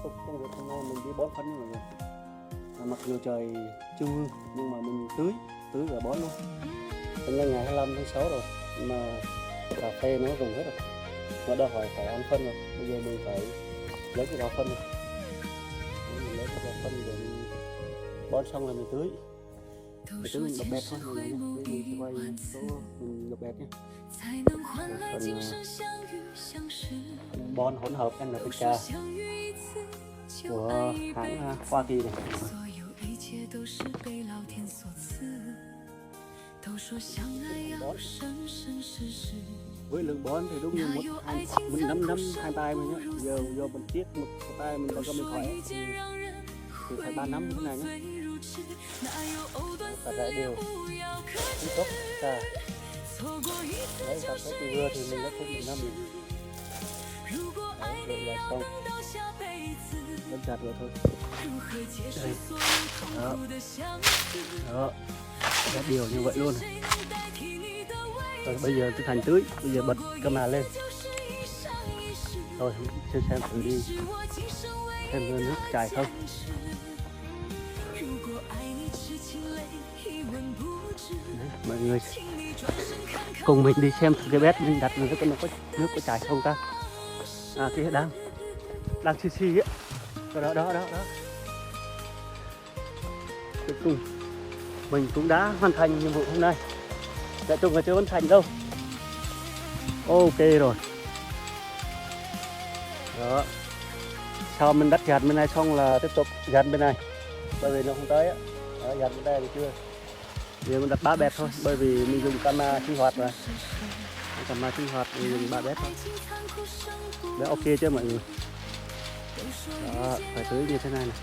tục công việc hôm nay mình đi bón phân mọi người. Mặc dù trời chưa mưa nhưng mà mình tưới và bón luôn. Hôm nay ngày 25 tháng 6 rồi mà cà phê nó rụng hết rồi, nó đòi hỏi phải ăn phân rồi. Bây giờ mình phải lấy cái gạo phân này, mình lấy cái gạo phân để mình bón xong rồi mình tưới mình đập bẹt thôi mọi người nhé. Mình sẽ quay số mình đập bẹt nhé. Phần bón hỗn hợp NPK của hãng Hoa Kỳ này. Với lượng bón thì đúng như mình nắm hai tay mình nhé. Giờ mình tiếc một tay mình còn có mình khỏi thì phải 3 năm như thế này nhé. Cả rải đều tiếp tục ra đấy, cà phê từ vừa thì mình lấy thêm 1 năm mình đấy, là xong đơn giản rồi thôi. Đây. Đó rải đều như vậy luôn. Rồi bây giờ tôi thành tưới, bây giờ bật camera lên rồi xem thử đi thêm nước chảy không. Đấy, mọi người cùng mình đi xem thử cái bét mình đặt nó có nước có chảy không ta. Kia đang xì ấy. Đó. Cuối cùng mình cũng đã hoàn thành nhiệm vụ hôm nay. Đại Tùng là chưa hoàn thành đâu. Ok rồi. Đó. Sau mình đắt gạt bên này xong là tiếp tục gạt bên này. Bởi vì nó không tới á. Gạt bên đây thì chưa. Giờ mình đặt 3 bẹt thôi, bởi vì mình dùng camera sinh hoạt mà. Camera sinh hoạt mình dùng 3 bẹt thôi. Đấy ok chưa mọi người. Đó, phải tưới như thế này này.